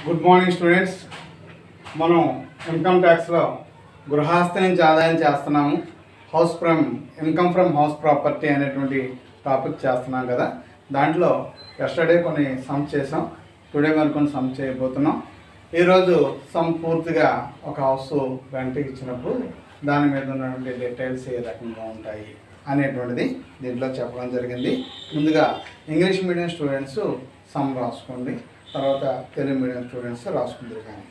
Good morning students. మనం income ట్యాక్స్లో గృహస్థ నుంచి ఆదాయం చేస్తున్నాము. ఇన్కమ్ ఫ్రమ్ హౌస్ ప్రాపర్టీ అనేటువంటి టాపిక్ చేస్తున్నాం కదా. దాంట్లో ఎస్టర్డే కొన్ని సమ్ చేసాం, టుడే మరి కొన్ని సమ్ చేయబోతున్నాం. ఈరోజు సమ్ పూర్తిగా ఒక హౌస్ రెంట్కి ఇచ్చినప్పుడు దాని మీద ఉన్నటువంటి డీటెయిల్స్ ఏ రకంగా ఉంటాయి అనేటువంటిది దీంట్లో చెప్పడం జరిగింది. ముందుగా ఇంగ్లీష్ మీడియం స్టూడెంట్స్ సమ్ రాసుకోండి, తర్వాత తెలుగు మీడియం స్టూడెంట్స్ రాసుకుంటారు. కానీ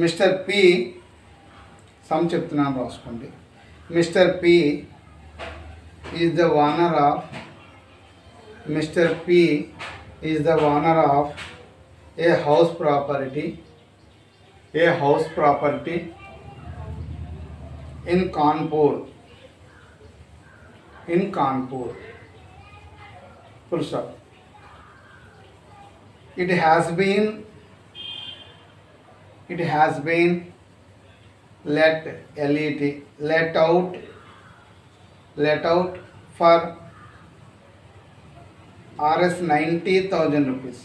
మిస్టర్ పి సమ్ చెప్తున్నాను, రాసుకోండి. Mister P is the owner of A house property in Kanpur. Full stop. It has been let out for Rs 90,000 rupees.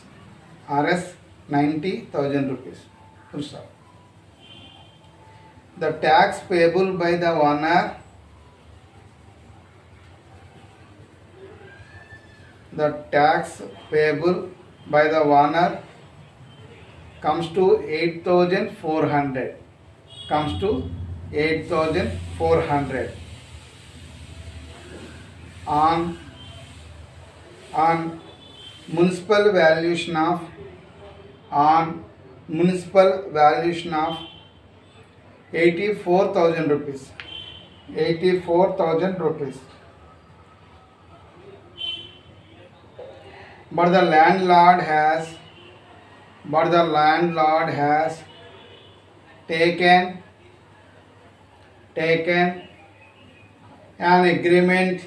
Full stop. The tax payable by the owner comes to 8,400. On municipal valuation of 84,000 rupees. But the landlord has taken an agreement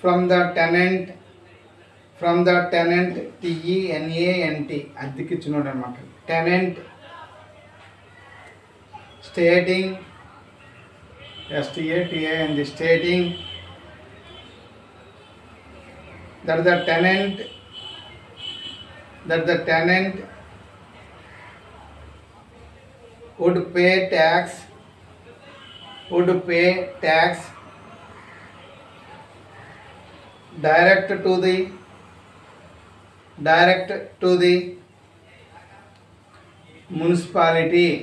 from the tenant TENANT అద్దెకిచ్చినోడు అన్నమాట. Tenant stating STATING stating that the tenant would pay tax direct to the municipality.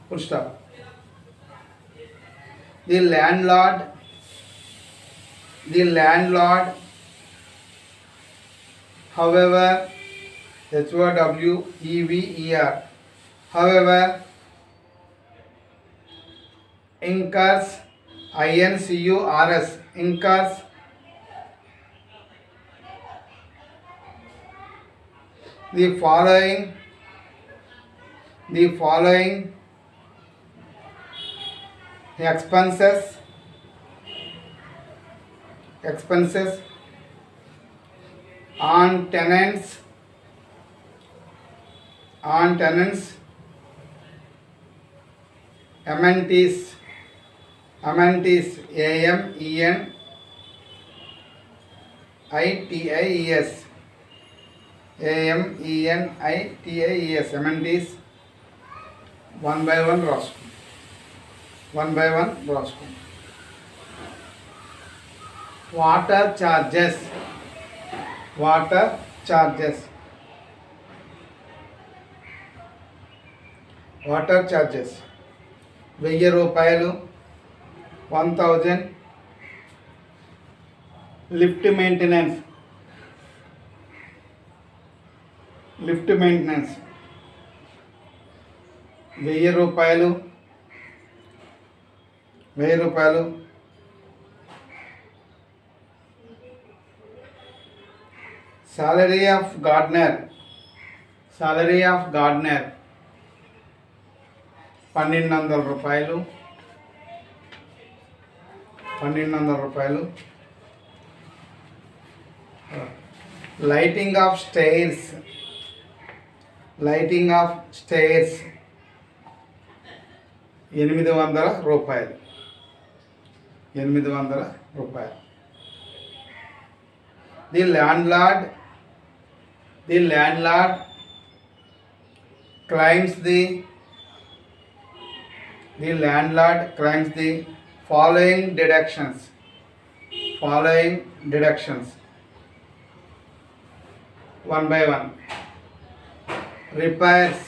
Full stop. The landlord however incurs the following expenses on tenants amenities amenities one by one రాసుకోండి. Water charges 1,000 రూపాయలు. 1,000 lift maintenance 1,000 రూపాయలు. Salary of gardener 1,200 రూపాయలు. Lighting of stairs 800 రూపాయలు. 800 రూపాయలు. The landlord claims the following deductions. One by one. Repairs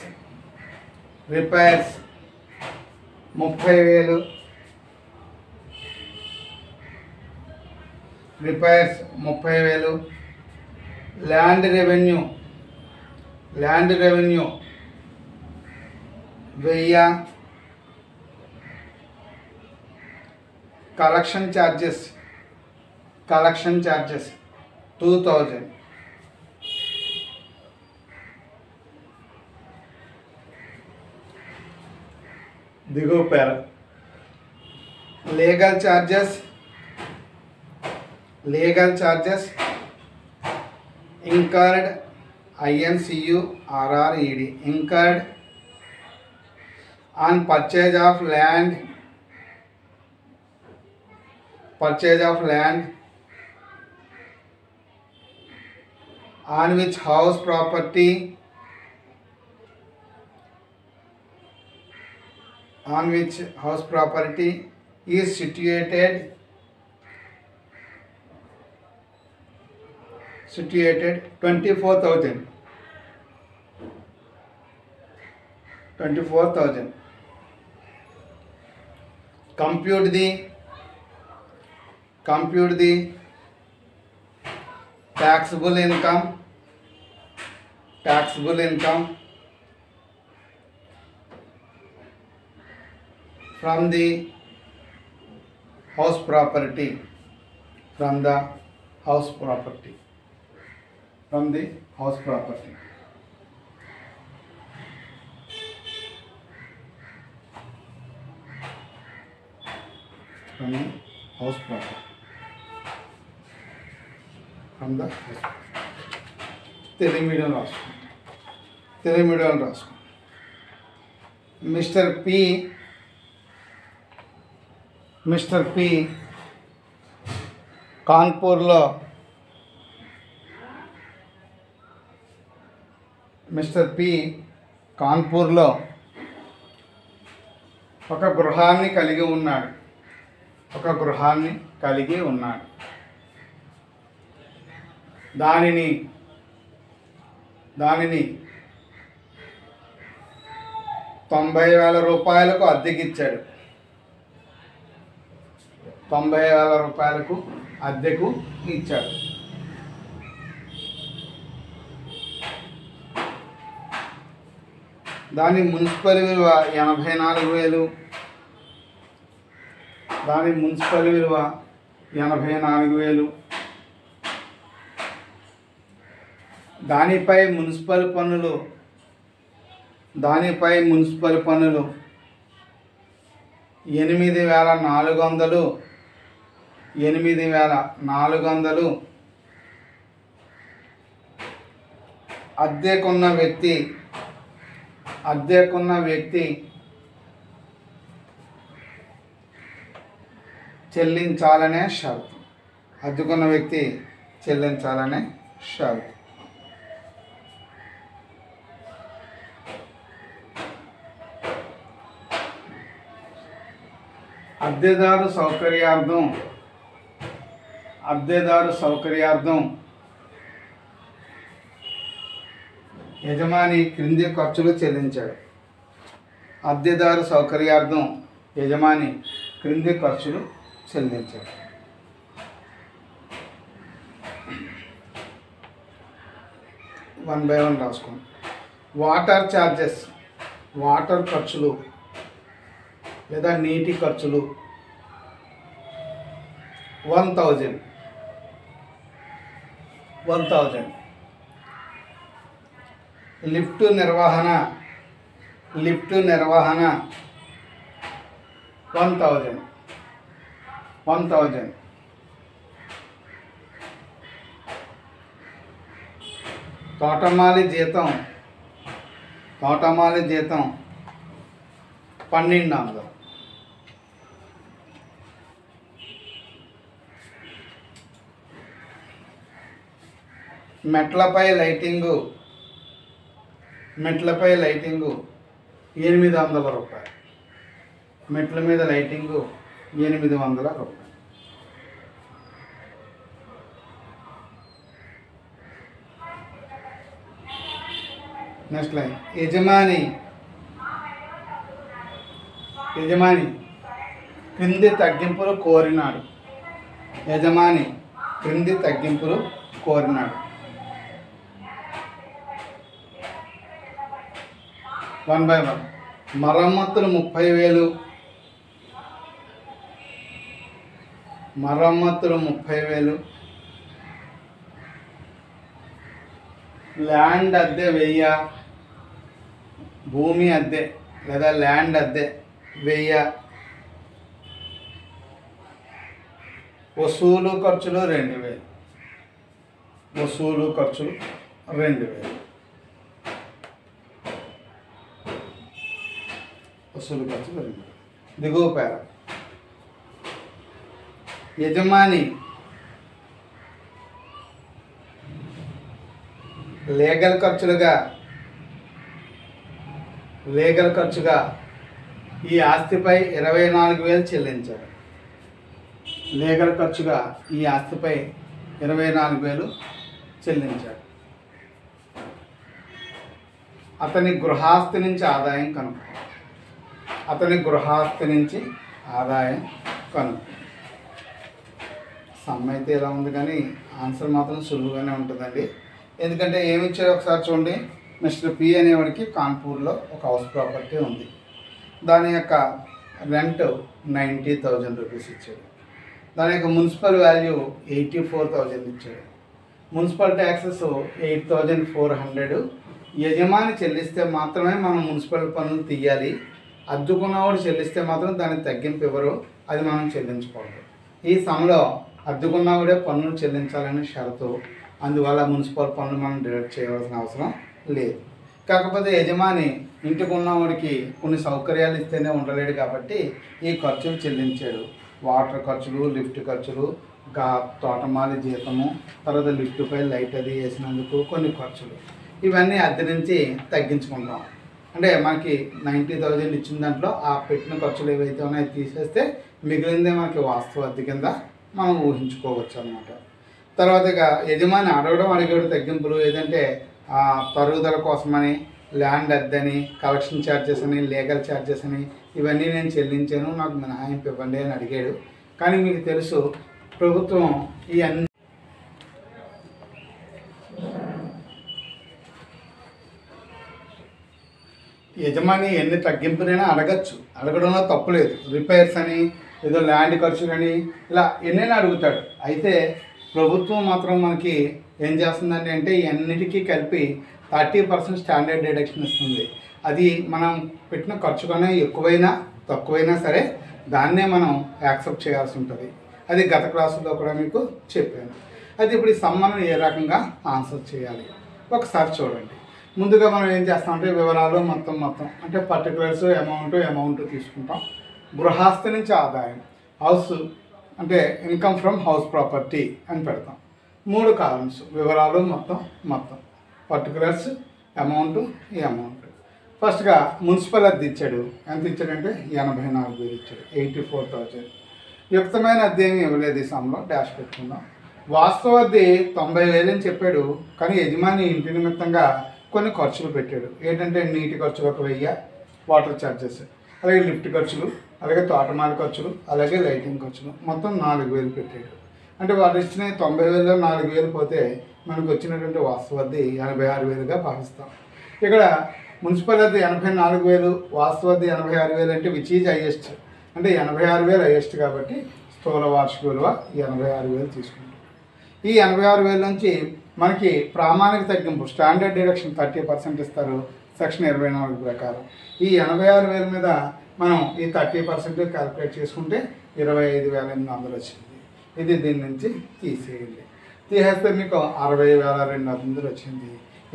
30,000. repairs 30,000. land revenue 1000. collection charges 2,000. దిగువ పేర legal charges incurred INCURRED incurred on purchase of land on which house property is situated 24,000. compute the taxable income from the house property. Telugu medium రాసుకో. Mister P కాన్పూర్లో ఒక గృహాన్ని కలిగి ఉన్నాడు. దానిని 90,000 రూపాయలకు అద్దెకిచ్చాడు. 90,000 రూపాయలకు అద్దెకు ఇచ్చాడు. దాని మున్సిపల్ విలువ 84,000. దానిపై మున్సిపల్ పన్నులు 8,400. అద్దెకున్న వ్యక్తి చెల్లించాలనే షరతు. అద్దెదారు సౌకర్యార్థం యజమాని క్రింది ఖర్చులు చెల్లించాడు. వన్ బై వన్ రాసుకోండి. వాటర్ ఖర్చులు లేదా నీటి ఖర్చులు 1,000. లిఫ్ట్ నిర్వహణ 1,000. తోటమాలి జీతం 1,200. మెట్లపై లైటింగు 800 రూపాయలు. మెట్ల మీద లైటింగు 800 రూపాయలు. నెక్స్ట్ లైన్ యజమాని క్రింది తగ్గింపులు కోరినాడు. యజమాని క్రింది తగ్గింపులు కోరినాడు. 1 by 1. మరమ్మతులు 30,000. మరమ్మతులు 30,000. ల్యాండ్ అద్దె 1000. భూమి అద్దె లేదా ల్యాండ్ అద్దె 1000. వసూలు ఖర్చులు 2000. వసూలు ఖర్చులు 2000. వసూలు ఖర్చులు 2000. దిగువ పేర యజమాని లీగల్ ఖర్చుగా ఈ ఆస్తిపై 24,000 చెల్లించాడు. లీగల్ ఖర్చుగా ఈ ఆస్తిపై 24,000 చెల్లించాడు. అతని గృహాస్తి నుంచి ఆదాయం కనుక. సమ్ అయితే ఇలా ఉంది కానీ ఆన్సర్ మాత్రం సులువుగానే ఉంటుందండి. ఎందుకంటే ఏమి ఇచ్చాడో ఒకసారి చూడండి. మిస్టర్ పి అనేవాడికి కాన్పూర్లో ఒక హౌస్ ప్రాపర్టీ ఉంది. దాని యొక్క రెంట్ 90,000 రూపీస్ ఇచ్చాడు. దాని యొక్క మున్సిపల్ వాల్యూ 84,000 ఇచ్చాడు. Municipal taxes 8,400. యజమాని చెల్లిస్తే మాత్రమే మనం మున్సిపల్ పన్నులు తీయాలి. అద్దుకున్నవాడు చెల్లిస్తే మాత్రం దానికి తగ్గింపు ఇవ్వరు, అది మనం చెల్లించుకోవాలి. ఈ సమలో అద్దుకున్నవాడే పన్నులు చెల్లించాలని షరతు. అందువల్ల మున్సిపల్ పన్నులు మనం డిడక్ట్ చేయవలసిన అవసరం లేదు. కాకపోతే యజమాని ఇంటికి ఉన్నవాడికి కొన్ని సౌకర్యాలు ఇస్తేనే ఉండలేడు కాబట్టి ఈ ఖర్చులు చెల్లించాడు. వాటర్ ఖర్చులు, లిఫ్ట్ ఖర్చులు, తోటమాలి జీతము, తర్వాత లిఫ్ట్పై లైట్ అది వేసినందుకు కొన్ని ఖర్చులు, ఇవన్నీ అద్దె నుంచి తగ్గించుకుంటాం. అంటే మనకి 90,000 ఇచ్చిన దాంట్లో ఆ పెట్టిన ఖర్చులు ఏవైతే ఉన్నాయో తీసేస్తే మిగిలిందే మనకి వాస్తవ అద్దె కింద మనం ఊహించుకోవచ్చు అన్నమాట. తర్వాత ఇక యజమాని అడిగాడు తగ్గింపులు ఏదంటే తరుగుదల కోసమని, ల్యాండ్ అద్దని, కలెక్షన్ ఛార్జెస్ అని, లీగల్ ఛార్జెస్ అని ఇవన్నీ నేను చెల్లించాను, నాకు మినహాయింపు ఇవ్వండి అని అడిగాడు. కానీ మీకు తెలుసు ప్రభుత్వం ఈ అన్ని యజమాని ఎన్ని తగ్గింపునైనా అడగచ్చు, అడగడంలో తప్పులేదు. రిపేర్స్ అని, ఏదో ల్యాండ్ ఖర్చులని ఇలా ఎన్నైనా అడుగుతాడు. అయితే ప్రభుత్వం మాత్రం మనకి ఏం చేస్తుందండి అంటే ఇవన్నిటికీ కలిపి 30% స్టాండర్డ్ డిడక్షన్ ఇస్తుంది. అది మనం పెట్టిన ఖర్చు కన్నా ఎక్కువైనా తక్కువైనా సరే దాన్నే మనం యాక్సెప్ట్ చేయాల్సి ఉంటుంది. అది గత క్లాసులో కూడా మీకు చెప్పాను. అయితే ఇప్పుడు ఈ సమ్మను ఏ రకంగా ఆన్సర్ చేయాలి ఒకసారి చూడండి. ముందుగా మనం ఏం చేస్తామంటే వివరాలు మొత్తం అంటే పర్టికులర్స్ అమౌంట్ తీసుకుంటాం. గృహస్థ నుంచి ఆదాయం, హౌస్ అంటే ఇన్కమ్ ఫ్రమ్ హౌస్ ప్రాపర్టీ అని పెడతాం. 3 కాలమ్స్ వివరాలు మొత్తం పర్టికులర్స్ అమౌంట్. ఫస్ట్గా మున్సిపల్ అద్దె ఇచ్చాడు. ఎంత ఇచ్చాడంటే 84,000 ఇచ్చాడు, 84,000. యుక్తమైన అద్దె ఏమి ఇవ్వలేదు. ఈ సమ్లో డాష్ పెట్టుకుందాం. వాస్తవ అద్దె 90,000 అని చెప్పాడు. కానీ యజమాని ఇంటి నిమిత్తంగా కొన్ని ఖర్చులు పెట్టాడు. ఏంటంటే నీటి ఖర్చులు 1,000, వాటర్ ఛార్జెస్, అలాగే లిఫ్ట్ ఖర్చులు, అలాగే తోటమాలి ఖర్చులు, అలాగే లైటింగ్ ఖర్చులు, మొత్తం 4,000 పెట్టాడు. అంటే వాళ్ళు ఇచ్చిన 90,000లో 4,000 పోతే మనకు వచ్చినటువంటి వాస్తవ అద్దె 86,000గా భావిస్తాం. ఇక్కడ మున్సిపల్ అద్దె 84,000, వాస్తవ అద్దె 86,000 అంటే విచ్ ఈజ్ హైయెస్ట్. అంటే 86,000 హైయెస్ట్ కాబట్టి స్థూల వార్షిక విలువ 86,000 తీసుకుంటాం. ఈ 86,000 నుంచి మనకి ప్రామాణిక తగ్గింపు స్టాండర్డ్ డిడక్షన్ 30% ఇస్తారు సెక్షన్ 24 ప్రకారం. ఈ 86,000 మీద మనం ఈ 30% క్యాలిక్యులేట్ చేసుకుంటే 25,800 వచ్చింది. ఇది దీని నుంచి తీసేయండి. తీసేస్తే మీకు 60,200 వచ్చింది.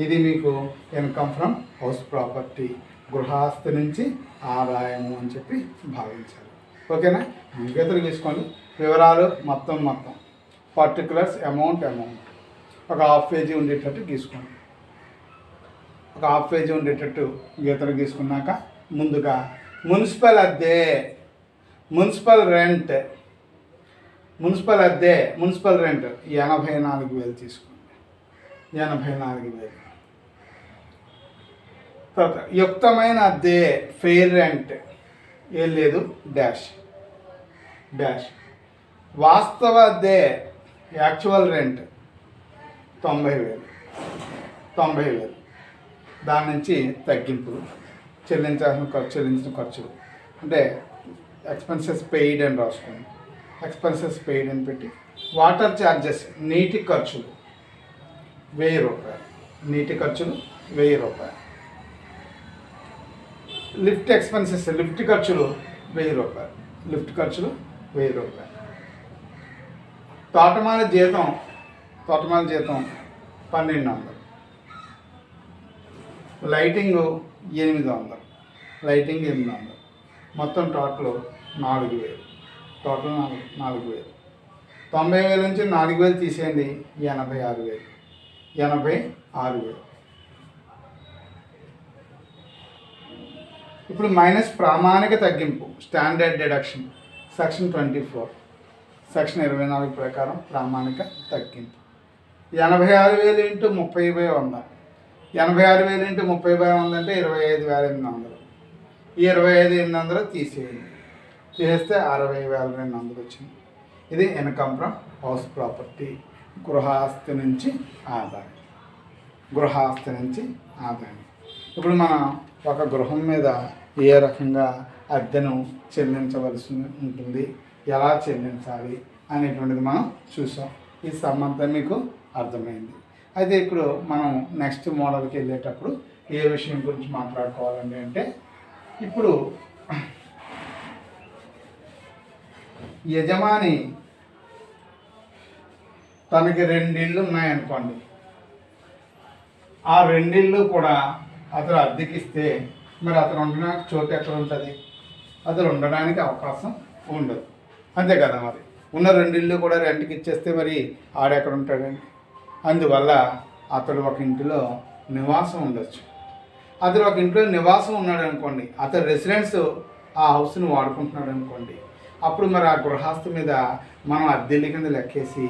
ఇది మీకు ఇన్కమ్ ఫ్రమ్ హౌస్ ప్రాపర్టీ, గృహస్థి నుంచి ఆదాయము అని చెప్పి భావించాలి. ఓకేనా? ఇంకెదురు తీసుకోండి. వివరాలు మొత్తం పర్టికులర్స్ అమౌంట్. ఒక హాఫ్ పేజీ ఉండేటట్టు గీసుకోండి. ఒక హాఫ్ పేజీ ఉండేటట్టు గీతలు గీసుకున్నాక ముందుగా మున్సిపల్ అద్దె, మున్సిపల్ రెంట్, మున్సిపల్ అద్దె, మున్సిపల్ రెంట్ 84,000 తీసుకోండి. 84,000. తర్వాత యుక్తమైన అద్దె ఫెయిర్ రెంట్ ఏం లేదు డాష్ డాష్. వాస్తవ అద్దె యాక్చువల్ రెంట్ 90,000. దాని నుంచి తగ్గింపులు, చెల్లించిన ఖర్చులు అంటే ఎక్స్పెన్సెస్ పెయిడ్ అని రాసుకోండి. ఎక్స్పెన్సెస్ పెయిడ్ అని పెట్టి వాటర్ ఛార్జెస్ నీటి ఖర్చులు 1,000 రూపాయలు. నీటి ఖర్చులు 1,000 రూపాయలు. లిఫ్ట్ ఎక్స్పెన్సెస్ లిఫ్ట్ ఖర్చులు 1,000 రూపాయలు. లిఫ్ట్ ఖర్చులు 1,000 రూపాయలు. తోటమాల జీతం 1,200. లైటింగ్ 800. లైటింగ్ 800. మొత్తం టోటల్ 4,000. టోటల్ 4,000. 90,000 నుంచి 4,000 తీసేయండి 86,000. 86,000. ఇప్పుడు మైనస్ ప్రామాణిక తగ్గింపు స్టాండర్డ్ డిడక్షన్ సెక్షన్ 24 సెక్షన్ 24 ప్రకారం ప్రామాణిక తగ్గింపు 86,000 ఇంటూ 30/100. 86,000 ఇంటూ 30/100 అంటే 25,800. ఈ 25,800 తీసేయండి. తీసేస్తే 60,200 వచ్చింది. ఇది ఇన్కమ్ ఫ్రమ్ హౌస్ ప్రాపర్టీ, గృహాస్తి నుంచి ఆదాయం. గృహాస్తి నుంచి ఆదాయం. ఇప్పుడు మనం ఒక గృహం మీద ఏ రకంగా అద్దెను చెల్లించవలసి ఉంటుంది, ఎలా చెల్లించాలి అనేటువంటిది మనం చూసాం. ఈ సంబంధం మీకు అర్థమైంది. అయితే ఇప్పుడు మనం నెక్స్ట్ మోడల్కి వెళ్ళేటప్పుడు ఏ విషయం గురించి మాట్లాడుకోవాలండి అంటే, ఇప్పుడు యజమాని తనకి 2 ఇళ్ళు ఉన్నాయనుకోండి. ఆ 2 ఇళ్ళు కూడా అతను అద్దెకిస్తే మరి అతను ఉండడానికి చోటు ఎక్కడ ఉంటుంది? అతను ఉండడానికి అవకాశం ఉండదు. అంతే కదా, మరి ఉన్న 2 ఇళ్ళు కూడా రెంట్కి ఇచ్చేస్తే మరి ఆడెక్కడ ఉంటాడండి? అందువల్ల అతడు ఒక ఇంటిలో నివాసం ఉండొచ్చు. అతడు ఒక ఇంట్లో నివాసం ఉన్నాడు అనుకోండి, అతడు రెసిడెన్స్ ఆ హౌస్ని వాడుకుంటున్నాడు అనుకోండి, అప్పుడు మరి ఆ గృహస్థు మీద మనం అద్దెల్లి కింద లెక్కేసి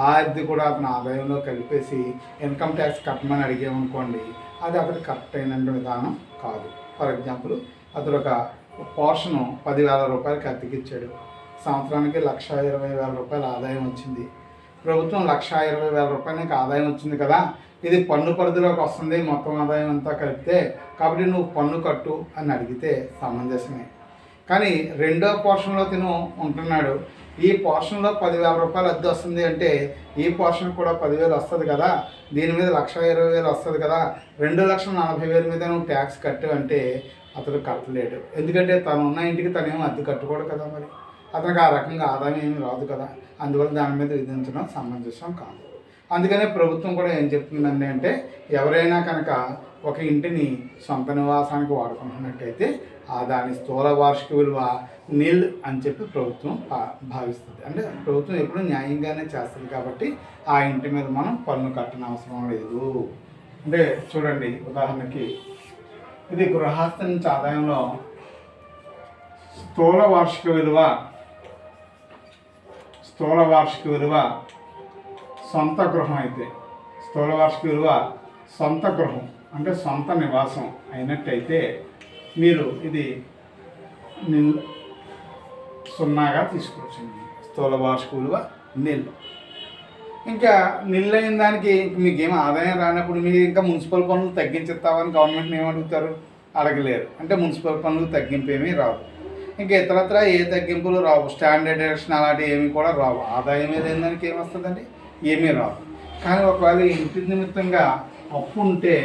ఆ అద్దె కూడా అతని ఆదాయంలో కలిపేసి ఇన్కమ్ ట్యాక్స్ కట్టమని అడిగామనుకోండి, అది అతడు కరెక్ట్ అయిన విధానం కాదు. ఫర్ ఎగ్జాంపుల్, అతడు ఒక పోర్షను 10,000 రూపాయలకి అద్దెకిచ్చాడు. సంవత్సరానికి 1,20,000 రూపాయల ఆదాయం వచ్చింది. ప్రభుత్వం 1,20,000 రూపాయలకి ఆదాయం వచ్చింది కదా, ఇది పన్ను పరిధిలోకి వస్తుంది మొత్తం ఆదాయం అంతా కలిపితే, కాబట్టి నువ్వు పన్ను కట్టు అని అడిగితే సమంజసమే. కానీ రెండో పోర్షన్లో తిను ఉంటున్నాడు, ఈ పోర్షన్లో 10,000 రూపాయలు అద్దె వస్తుంది అంటే ఈ పోర్షన్ కూడా 10,000 వస్తుంది కదా, దీని మీద 1,20,000 వస్తుంది కదా, 2,40,000 మీద నువ్వు ట్యాక్స్ కట్టు అంటే అతడు కట్టలేడు. ఎందుకంటే తను ఉన్న ఇంటికి తనేమో అద్దె కట్టుకోడు కదా, మరి అతనికి ఆ రకంగా ఆదాయం ఏమి రాదు కదా. అందువల్ల దాని మీద విధించడం సమంజసం కాదు. అందుకనే ప్రభుత్వం కూడా ఏం చెప్తుందండి అంటే, ఎవరైనా కనుక ఒక ఇంటిని సొంత నివాసానికి వాడుకుంటున్నట్టయితే దాని స్థూల వార్షిక విలువ నిల్ అని చెప్పి ప్రభుత్వం భావిస్తుంది. అంటే ప్రభుత్వం ఎప్పుడూ న్యాయంగానే చేస్తుంది కాబట్టి ఆ ఇంటి మీద మనం పన్ను కట్టని అవసరం లేదు. అంటే చూడండి, ఉదాహరణకి ఇది గృహస్థ నుంచి ఆదాయంలో స్థూల వార్షిక విలువ సొంత గృహం అయితే, స్థూల వార్షిక విలువ సొంత గృహం అంటే సొంత నివాసం అయినట్టయితే మీరు ఇది 0గా తీసుకోవచ్చు. స్థూల వార్షిక విలువ నిల్. ఇంకా నిల్ అయిన దానికి మీకు ఏం ఆదాయం రానప్పుడు మీరు ఇంకా మున్సిపల్ పన్నులు తగ్గించేస్తామని గవర్నమెంట్ని ఏమడుగుతారు? అడగలేరు. అంటే మున్సిపల్ పన్నులు తగ్గింపు ఏమీ రావు. ఇంకా ఇతరత్ర ఏ తగ్గింపులు రావు. స్టాండర్డ్ డిడక్షన్ అలాంటివి ఏమి కూడా రావు. ఆదాయం ఏదైనా దానికి ఏమొస్తుందండి? ఏమీ రావు. కానీ ఒకవేళ ఇంటి నిమిత్తంగా అప్పు ఉంటే,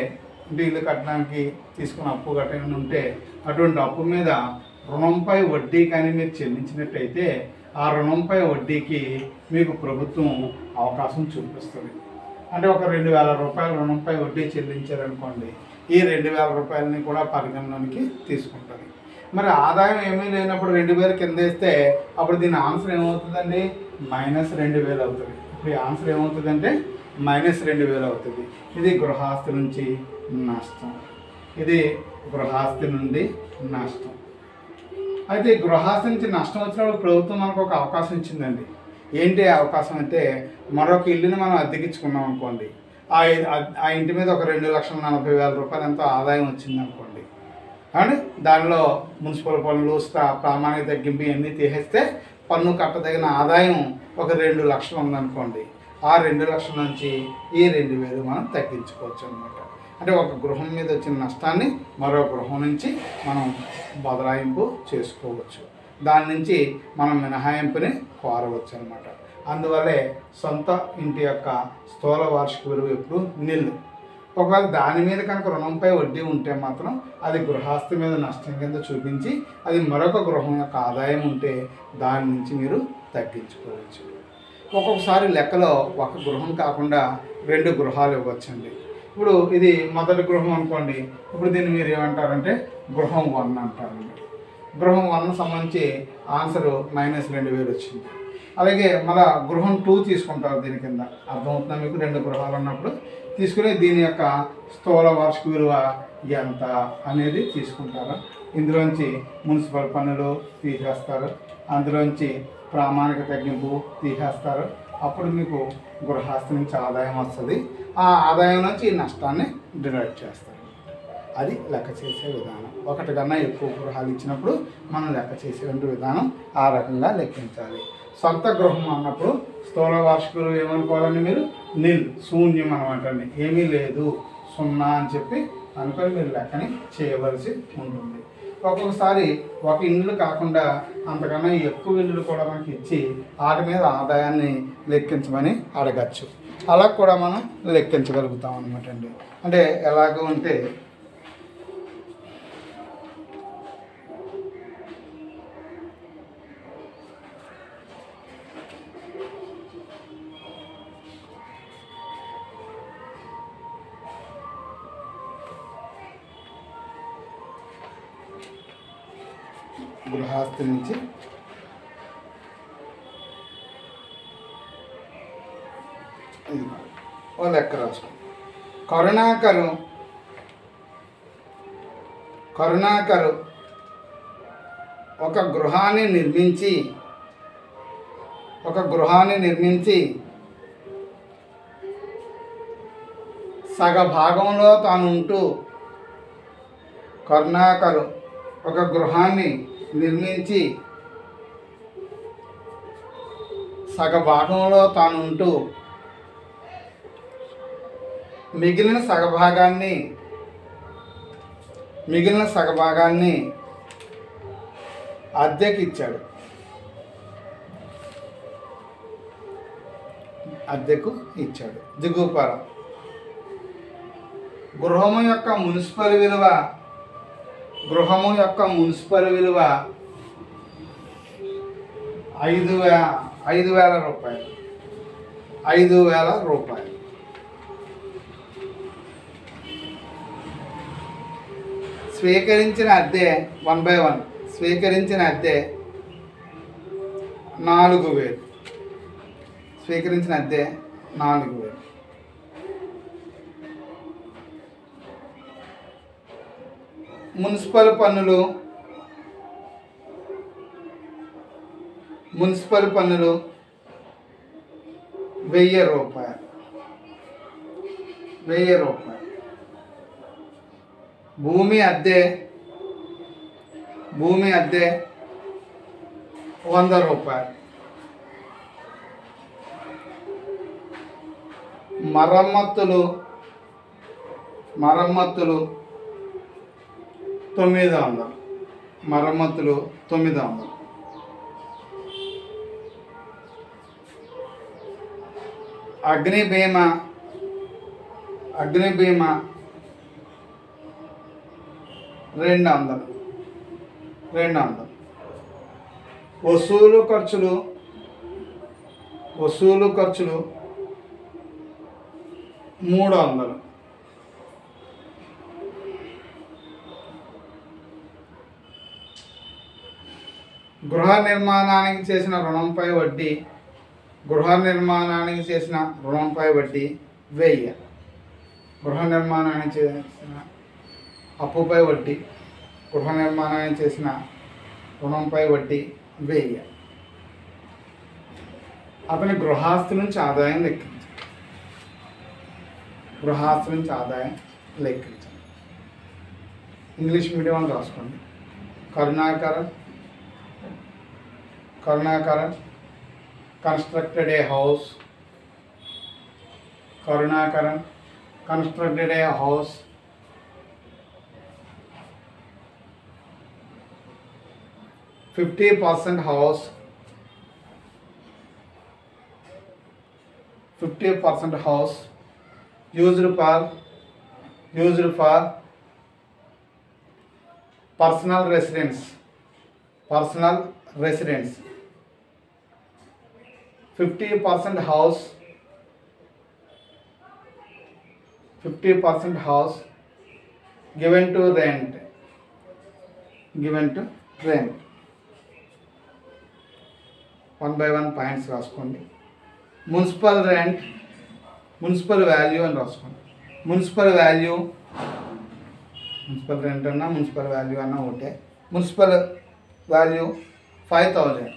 అంటే ఇల్లు కట్టడానికి తీసుకున్న అప్పు కట్టని ఉంటే, అటువంటి అప్పు మీద రుణంపై వడ్డీ కానీ మీరు చెల్లించినట్టయితే ఆ రుణంపై వడ్డీకి మీకు ప్రభుత్వం అవకాశం చూపిస్తుంది. అంటే ఒక 2,000 రూపాయల రుణంపై వడ్డీ చెల్లించారనుకోండి, ఈ 2,000 రూపాయలని కూడా పరిగణలోనికి తీసుకుంటుంది. మరి ఆదాయం ఏమీ లేనప్పుడు 2,000 కింద వేస్తే అప్పుడు దీని ఆన్సర్ ఏమవుతుందండి? -2,000 అవుతుంది. ఇప్పుడు ఈ ఆన్సర్ ఏమవుతుందంటే -2000 అవుతుంది. ఇది గృహాస్తి నుంచి నష్టం. ఇది గృహాస్తి నుండి నష్టం. అయితే గృహాస్తి నుంచి నష్టం వచ్చినప్పుడు ప్రభుత్వం మనకు ఒక అవకాశం ఇచ్చిందండి. ఏంటి అవకాశం అంటే, మరొక ఇల్లుని మనం అద్దెకించుకున్నాం అనుకోండి, ఆ ఇంటి మీద ఒక 2,40,000 రూపాయలు ఎంతో ఆదాయం వచ్చింది అనుకోండి. అండ్ దానిలో మున్సిపల్ పన్నులు, ప్రామాణిక తగ్గింపు ఇవన్నీ తీసేస్తే పన్ను కట్టదగిన ఆదాయం ఒక 2 లక్షలు ఉందనుకోండి. ఆ 2 లక్షల నుంచి ఈ 2,000 మనం తగ్గించుకోవచ్చు అనమాట. అంటే ఒక గృహం మీద వచ్చిన నష్టాన్ని మరో గృహం నుంచి మనం బదలాయింపు చేసుకోవచ్చు. దాని నుంచి మనం మినహాయింపుని కోరవచ్చు అనమాట. అందువల్లే సొంత ఇంటి యొక్క స్థూల వార్షిక విలువ ఎప్పుడు నిల్లు. ఒకవేళ దాని మీద కనుక రుణంపై వడ్డీ ఉంటే మాత్రం అది గృహాస్తి మీద నష్టం కింద చూపించి, అది మరొక గృహం యొక్క ఆదాయం ఉంటే దాని నుంచి మీరు తగ్గించుకోవచ్చు. ఒక్కొక్కసారి లెక్కలో ఒక గృహం కాకుండా 2 గృహాలు ఇవ్వచ్చండి. ఇప్పుడు ఇది మొదటి గృహం అనుకోండి. ఇప్పుడు దీన్ని మీరు ఏమంటారంటే గృహం 1 అంటారండి. గృహం 1 సంబంధించి ఆన్సరు -2,000 వచ్చింది. అలాగే మళ్ళీ గృహం 2 తీసుకుంటారు. దీని కింద అర్థమవుతుందా మీకు? 2 గృహాలు ఉన్నప్పుడు తీసుకుని దీని యొక్క స్థూల వార్షిక విలువ ఎంత అనేది తీసుకుంటారు. ఇందులోంచి మున్సిపల్ పన్నులు తీసేస్తారు, అందులోంచి ప్రామాణిక తగ్గింపు తీసేస్తారు. అప్పుడు మీకు గృహాస్తి నుంచి ఆదాయం వస్తుంది. ఆ ఆదాయం నుంచి ఈ నష్టాన్ని డిడక్ట్ చేస్తారు. అది లెక్క చేసే విధానం. ఒకటి కన్నా ఎక్కువ గృహాలు ఇచ్చినప్పుడు మనం లెక్క చేసేటువంటి విధానం ఆ రకంగా లెక్కించాలి. సొంత గృహం అన్నప్పుడు స్థూల వార్షికులు ఏమనుకోవాలండి మీరు? నిల్, శూన్యం అనమాట అండి. ఏమీ లేదు, 0 అని చెప్పి అనుకొని మీరు లెక్కని చేయవలసి ఉంటుంది. ఒక్కొక్కసారి ఒక ఇల్లు కాకుండా అంతకన్నా ఎక్కువ ఇల్లులు కూడా మనకి ఇచ్చి వాటి మీద ఆదాయాన్ని లెక్కించమని అడగచ్చు. అలా కూడా మనం లెక్కించగలుగుతాం అనమాట అండి. అంటే ఎలాగో అంటే గృహాస్తి నుంచి ఇది ఓ లెక్క రాసుకో. కరుణాకరు ఒక గృహాన్ని నిర్మించి సగభాగంలో తాను ఉంటూ కరుణాకరు ఒక గృహాన్ని నిర్మించి సగభాగంలో తాను ఉంటూ మిగిలిన సగభాగాన్ని అద్దెకు ఇచ్చాడు. దిగువపరం గృహము యొక్క మున్సిపల్ విలువ 5,000 రూపాయలు. 5,000 రూపాయలు. స్వీకరించిన అద్దె 1/1. స్వీకరించిన అద్దె 4,000. స్వీకరించిన అద్దె 4,000. మున్సిపల్ పన్నులు 1,000 రూపాయలు. 1,000 రూపాయలు. భూమి అద్దె 100 రూపాయలు. మరమ్మతులు 900. మరమ్మతులు 900. అగ్ని బీమా 200. వసూలు ఖర్చులు 300. గృహ నిర్మాణానికి చేసిన రుణంపై వడ్డీ 1000. గృహ నిర్మాణాన్ని చేసిన అప్పుపై వడ్డీ, గృహ నిర్మాణాన్ని చేసిన రుణంపై వడ్డీ 1000. అతని గృహాస్తి నుంచి ఆదాయం లెక్కించాలి. గృహాస్తి నుంచి ఆదాయం లెక్కించాలి. ఇంగ్లీష్ మీడియం అని రాసుకోండి. Karunakaran constructed a house. Karunakaran constructed a house. $50 house. 50% house used for personal residence. 50% house given to rent. One by one points రాసుకోండి. మున్సిపల్ రెంట్, మున్సిపల్ వాల్యూ అని రాసుకోండి. మున్సిపల్ రెంట్ అన్నా మున్సిపల్ వాల్యూ అన్నా ఒకటే. Municipal value 5,000.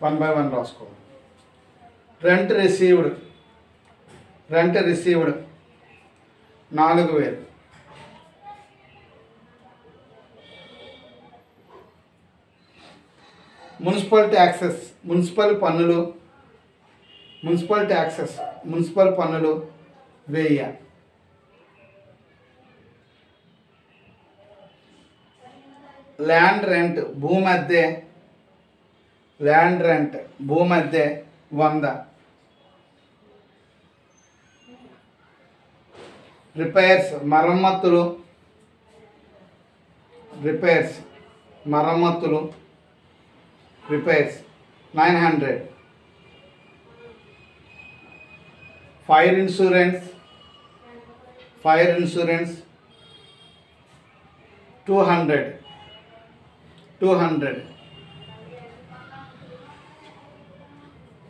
1 by 1 రాసుకోవాలి. Rent received 4,000. Municipal taxes, municipal పన్నులు 1000. Land rent, భూమి అద్దె 100. రిపేర్స్, మరమ్మతులు 900. Fire insurance 200.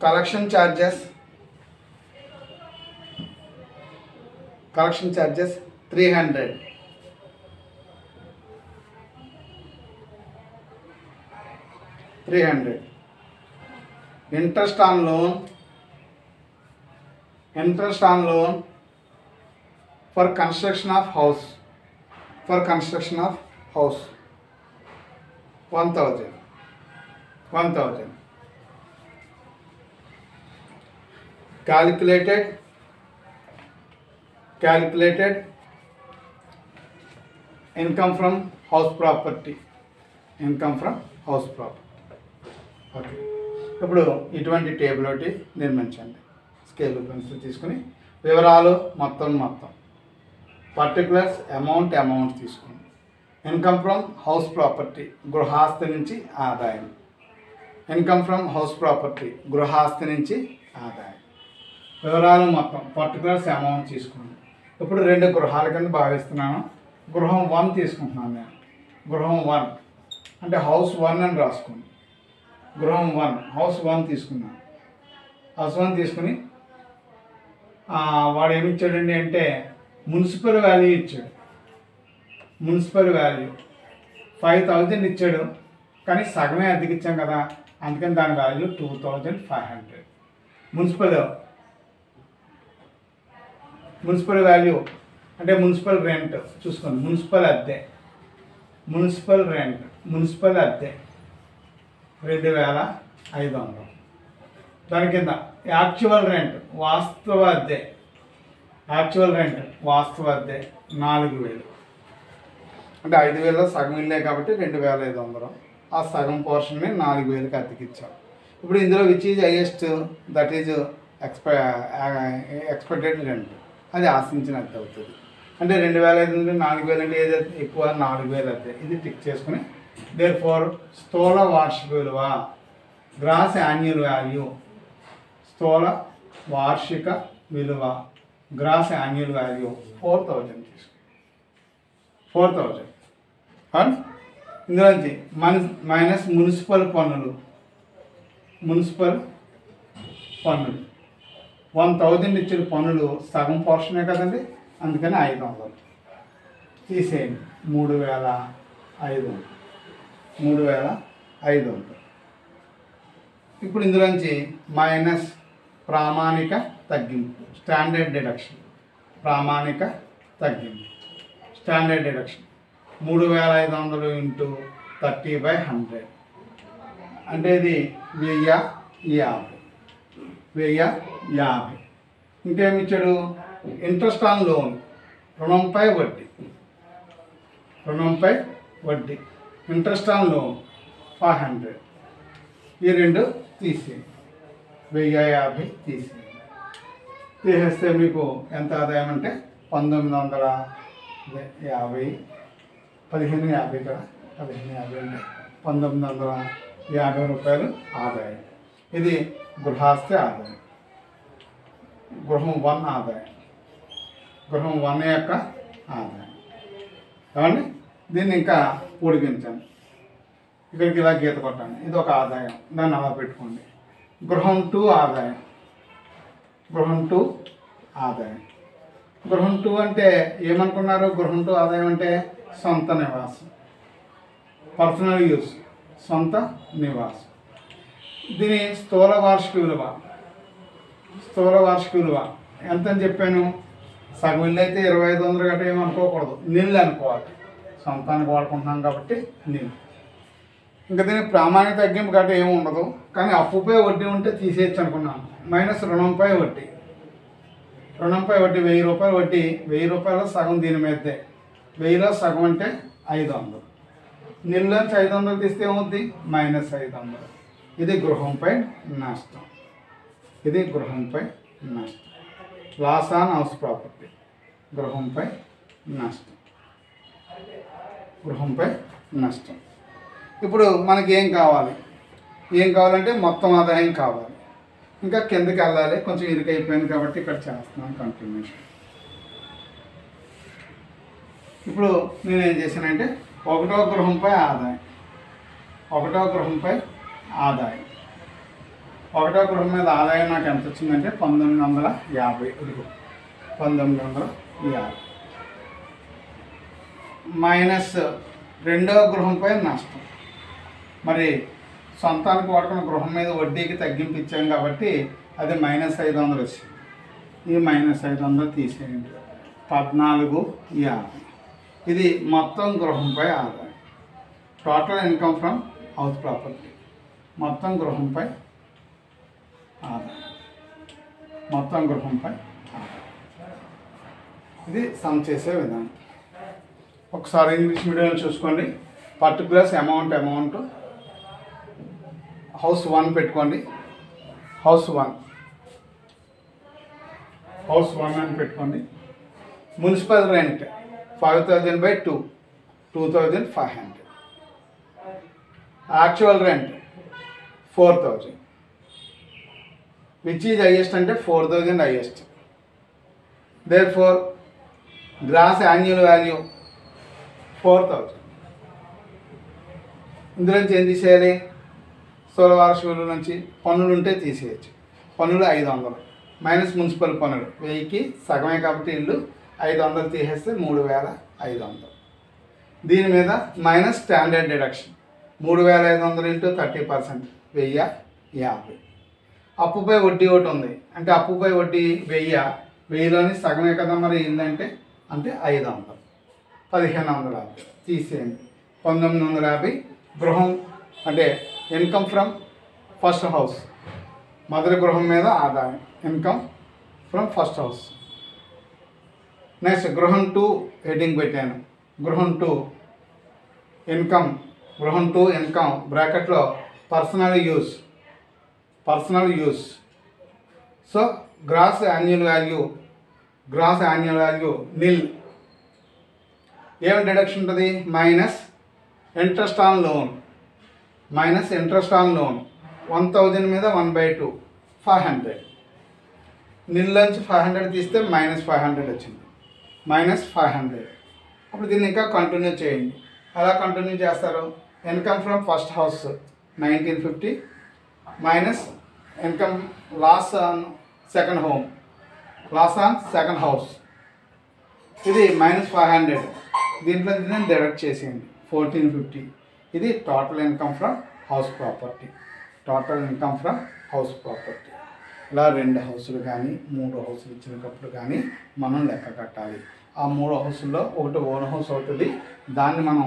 Collection charges 300. Interest on loan for construction of house 1,000. Calculated income from house property. Okay, ఇప్పుడు ఇటువంటి టేబుల్ ఒకటి నిర్మించండి. స్కేల్ పెన్సిల్ తీసుకుని వివరాలు మొత్తం పర్టికులర్స్ అమౌంట్ తీసుకోండి. ఇన్కమ్ ఫ్రమ్ హౌస్ ప్రాపర్టీ, గృహాస్తి నుంచి ఆదాయం. గృహాస్తి నుంచి ఆదాయం. వివరాలు మొత్తం పర్టికులర్స్ అమౌంట్ తీసుకోండి. ఇప్పుడు 2 గృహాల కింద భావిస్తున్నాను. గృహం 1 తీసుకుంటున్నాను నేను. గృహం 1 అంటే హౌస్ 1 అని రాసుకోండి. గృహం 1 హౌస్ 1 తీసుకున్నాను. హౌస్ 1 తీసుకుని వాడు ఏమి ఇచ్చాడండి అంటే మున్సిపల్ వాల్యూ ఇచ్చాడు. మున్సిపల్ వాల్యూ 5,000 ఇచ్చాడు, కానీ సగమే అద్దెకి ఇచ్చాం కదా, అందుకని దాని వాల్యూ 2,500. మున్సిపల్ వాల్యూ అంటే మున్సిపల్ రెంట్ చూసుకోండి. మున్సిపల్ అద్దె 2,500. దాని కింద యాక్చువల్ రెంట్ వాస్తవ అద్దె 4,000. అంటే 5,000లో సగం ఇల్లే కాబట్టి 2,500. ఆ సగం పోర్షన్ని 4,000కి అద్దెకిచ్చాం. ఇప్పుడు ఇందులో which is highest, that is expected rent, అది ఆశించిన అద్దె అవుతుంది. అంటే 2,500 4,000 అంటే ఏది ఎక్కువ, 4,000 అద్దె. ఇది టిక్ చేసుకుని దేర్ఫోర్ స్థూల వార్షిక విలువ, గ్రాస్ యాన్యువల్ వాల్యూ, స్థూల వార్షిక విలువ గ్రాస్ యాన్యువల్ వాల్యూ 4,000 తీసుకుని 4,000. అండ్ ఇందులోంచి మైనస్ మున్సిపల్ పన్నులు 1000 ఇచ్చిన పన్నులు సగం పోర్షనే కదండి, అందుకని 500 తీసేయండి. 3500 3500. ఇప్పుడు ఇందులోంచి మైనస్ ప్రామాణిక తగ్గింపు, స్టాండర్డ్ డిడక్షన్. ప్రామాణిక తగ్గింపు, స్టాండర్డ్ డిడక్షన్ 3500 ఇంటూ 30/100 అంటే ఇది 1050. ఇంకేమి ఇచ్చాడు? ఇంట్రెస్ట్ ఆన్ లోన్, రుణంపై వడ్డీ, ఇంట్రెస్ట్ ఆన్ లోన్ 500. ఈ రెండు తీసేయండి. 1050 తీసేస్తే మీకు ఎంత ఆదాయం అంటే 1550 కదా, 1550 అంటే 1950 రూపాయలు ఆదాయం. ఇది గృహాస్తి ఆదాయం, గృహం 1 ఆదాయం, గృహం 1 యొక్క ఆదాయం. ఏమండి, దీన్ని ఇంకా పొడిగించండి. ఇక్కడికి ఇలా గీత కొట్టండి. ఇది ఒక ఆదాయం, దాన్ని అలా పెట్టుకోండి. గృహం 2 ఆదాయం, గృహం 2 ఆదాయం. గృహం 2 అంటే ఏమనుకున్నారు? గృహం 2 ఆదాయం అంటే సొంత నివాసం, పర్సనల్ యూస్, సొంత నివాసం. దీని స్థూల వార్షిక విలువ ఎంత అని చెప్పాను? సగం ఇల్లు అయితే 2500 గట్ట ఏమనుకోకూడదు, నిల్ అనుకోవాలి. సొంతానికి వాడుకుంటున్నాం కాబట్టి నిల్. ఇంకా దీనికి ప్రామాణిక తగ్గింపు గట్ట ఏమి ఉండదు, కానీ అప్పుపై వడ్డీ ఉంటే తీసేయచ్చు అనుకున్నాను. మైనస్ రుణంపై వడ్డీ 1000 రూపాయలు వడ్డీ. 1000 రూపాయలు సగం దీని మీదే, 1000లో సగం అంటే 500. నిల్లోంచి 500 తీస్తే ఏమవుద్ది? మైనస్ 500. ఇది గృహంపై నష్టం, ఇది గృహంపై నష్టం. లాస్ ఆన్ హౌస్ ప్రాపర్టీ, గృహంపై నష్టం, గృహంపై నష్టం. ఇప్పుడు మనకి ఏం కావాలంటే మొత్తం ఆదాయం కావాలి. ఇంకా కిందకి వెళ్ళాలి, కొంచెం ఇరుకైపోయింది కాబట్టి ఇక్కడ చేస్తున్నాను కంటిన్యూషన్. ఇప్పుడు నేనేం చేశానంటే 1వ గృహంపై ఆదాయం, 1వ గృహంపై ఆదాయం, 1వ గృహం మీద ఆదాయం నాకు ఎంత వచ్చిందంటే 1950. 1950 మైనస్ 2వ గృహంపై నష్టం. మరి సొంతానికి వాడుకున్న గృహం మీద వడ్డీకి తగ్గింపు ఇచ్చాం కాబట్టి అది -500 వచ్చింది. ఈ -500 తీసేయండి. 1450. ఇది మొత్తం గృహంపై ఆదాయం, total income from house property. మొత్తం గృహంపై ఆదాయం, మొత్తం గృహంపై ఆదాయం. ఇది సమ్ చేసే విధానం. ఒకసారి ఇంగ్లీష్ మీడియంలో చూసుకోండి. పర్టికులర్స్ అమౌంట్ హౌస్ 1 పెట్టుకోండి. హౌస్ 1 అని పెట్టుకోండి. Municipal rent 5000/2, 2500. Actual rent 4000. Which is highest అంటే 4000 highest. Therefore gross annual value 4000. ఇందులోంచి ఏం తీసేయాలి? స్థూల వార్షిక విలువ నుంచి పన్నులు ఉంటే తీసేయచ్చు. పన్నులు 500 మైనస్ మున్సిపల్ పన్నులు 1000కి సగమే కాబట్టి ఇల్లు 500 తీసేస్తే 3500. దీని మీద మైనస్ స్టాండర్డ్ డిడక్షన్ 3500 ఇంటూ 30%, 1050. అప్పుపై వడ్డీ ఒకటి ఉంది, అంటే అప్పుపై వడ్డీ 1000, 1000లోని సగమే కదా మరి ఇల్లు అంటే 500, 1550 తీసేయండి. 1950. గృహం అంటే ఇన్కమ్ ఫ్రమ్ ఫస్ట్ హౌస్, మొదటి గృహం మీద ఆదాయం, income from first house. Next గృహం 2 హెడ్డింగ్ పెట్టాను. గృహం 2 ఇన్కమ్, గృహం 2 ఇన్కమ్ బ్రాకెట్లో personal use. So gross annual value nil. ఏం డిడక్షన్ ఉంటుంది? మైనస్ ఇంట్రెస్ట్ ఆన్ లోన్, 1000 మీద 1/2 500. నిల్లోంచి 500 తీస్తే -500 వచ్చింది, -500. అప్పుడు దీన్ని ఇంకా కంటిన్యూ చేయండి. ఎలా కంటిన్యూ చేస్తారు? Income from first house 1950 minus income loss on second home, loss on second house, ఇది -500. దీంట్లో నేను డిడక్ట్ చేసేయండి 1450. ఇది total income from house property. Total income from house property. ఇలా 2 హౌసులు కానీ 3 హౌసులు ఇచ్చినప్పుడు కానీ మనం లెక్క కట్టాలి. ఆ 3 హౌసుల్లో ఒకటి ఓన్ హౌస్ అవుతుంది. దాన్ని మనం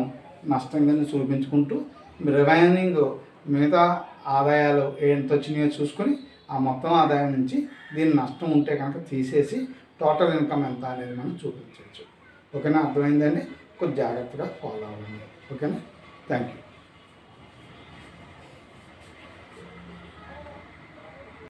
నష్టం కింద చూపించుకుంటూ రిమైనింగ్ మిగతా ఆదాయాలు ఎంత వచ్చినాయో చూసుకొని ఆ మొత్తం ఆదాయం నుంచి దీని నష్టం ఉంటే కనుక తీసేసి టోటల్ ఇన్కమ్ ఎంత అనేది మనం చూపించవచ్చు. ఓకేనా? అర్థమైందండి? కొంచెం జాగ్రత్తగా ఫాలో అవ్వండి. ఓకేనా? Thank you.